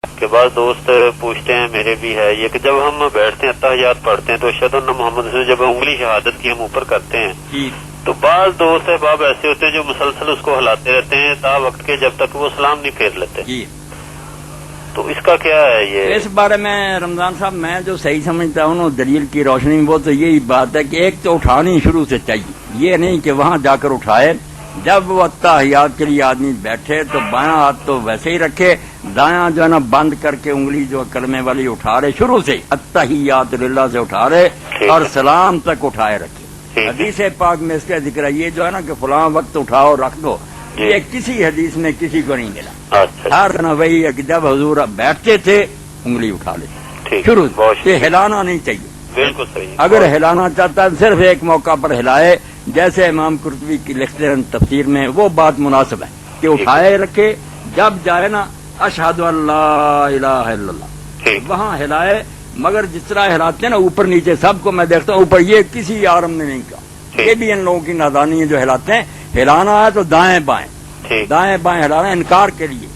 کہ بعض دوست پوچھتے ہیں، میرے بھی ہے یہ، کہ جب ہم بیٹھتے ہیں اتحیات پڑھتے ہیں تو اشہد ان محمد رسول اللہ، جب انگلی شہادت کی ہم اوپر کرتے ہیں تو بعض دوست احباب ایسے ہوتے ہیں جو مسلسل اس کو ہلاتے رہتے ہیں تا وقت کے جب تک وہ سلام نہیں پھیر لیتے. تو اس کا کیا ہے؟ یہ اس بارے میں رمضان صاحب میں جو صحیح سمجھتا ہوں دلیل کی روشنی میں، وہ تو یہی بات ہے کہ ایک تو اٹھانی شروع سے چاہیے، یہ نہیں کہ وہاں جا کر اٹھائے. جب وہ اتحیات کے لیے آدمی بیٹھے تو بایاں ہاتھ تو ویسے ہی رکھے، دایاں جو ہے نا بند کر کے انگلی جو کلمے والی اٹھا رہے، شروع سے اتحیات للہ سے اٹھا رہے اور سلام تک اٹھائے رکھے. حدیث پاک میں اس کا ذکر ہے، یہ جو ہے نا کہ فلاں وقت اٹھاؤ رکھ دو، یہ کسی حدیث میں کسی کو نہیں ملا. ہر نہ وہی ہے کہ جب حضور بیٹھتے تھے انگلی اٹھا لیتے شروع سے، ہلانا نہیں چاہیے. بالکل صحیح. اگر ہلانا چاہتا ہے صرف ایک موقع پر ہلائے، جیسے امام قرطبی کی لکھتے ہیں تفسیر میں، وہ بات مناسب ہے کہ اٹھائے رکھے، جب جائے نا اشہد ان لا الہ الا اللہ وہاں ہلائے. مگر جس طرح ہلاتے ہیں نا اوپر نیچے، سب کو میں دیکھتا ہوں اوپر، یہ کسی عالم نے نہیں کہا. یہ بھی ان لوگوں کی نادانی ہے جو ہلاتے ہیں. ہلانا ہے تو دائیں بائیں، دائیں بائیں ہلانا انکار کے لیے.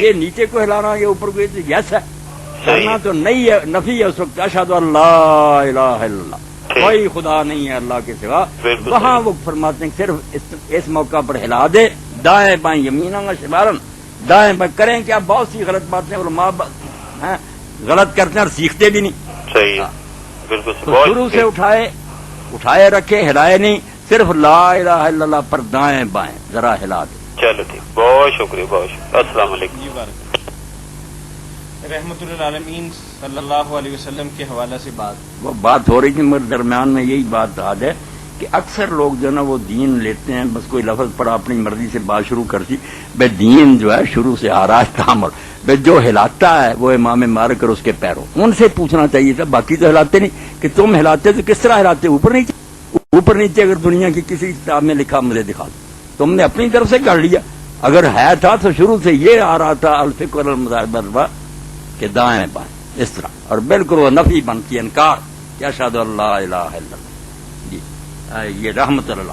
یہ نیچے کو ہلانا، یہ اوپر کو یس ہے، کرنا تو نہیں ہے، نفی ہے اس وقت. اشہد ان لا الہ الا اللہ، کوئی خدا نہیں ہے اللہ کے سوا. وہاں وہ فرماتے ہیں صرف اس موقع پر ہلا دے، دائیں بائیں یمیناً و شمالاً، دائیں بائیں کریں. کیا بہت سی غلط باتیں علماء غلط کرتے ہیں اور سیکھتے بھی نہیں. صحیح، بالکل. تو شروع سے اٹھائے رکھے، ہلائے نہیں، صرف لا الہ الا اللہ پر دائیں بائیں ذرا ہلا دے. چلو ٹھیک، بہت شکریہ، بہت شکریہ. السلام علیکم. رحمت للعالمین صلی اللہ علیہ وسلم کے حوالے سے وہ بات ہو رہی تھی، مگر درمیان میں یہی بات آج ہے کہ اکثر لوگ جو ہے نا وہ دین لیتے ہیں، بس کوئی لفظ پڑا اپنی مرضی سے بات شروع کرتی. بھائی دین جو ہے شروع سے آ رہا ہے تعامل. بھائی جو ہلاتا ہے وہ امام مالک اور اس کے پیروں، ان سے پوچھنا چاہیے تھا. باقی تو ہلاتے نہیں. کہ تم ہلاتے تو کس طرح ہلاتے؟ اوپر نیچے. اوپر نیچے اگر دنیا کی کسی کتاب میں لکھا مجھے دکھا دو. تم نے اپنی طرف سے کر لیا. اگر ہے تھا تو شروع سے یہ آ رہا تھا الفقہ والمذاہب کہ دائیں بائیں اس طرح، اور بالکل وہ نفی بنتی انکار کہ اشہد ان لا الہ الا اللہ. جی یہ رحمت اللہ.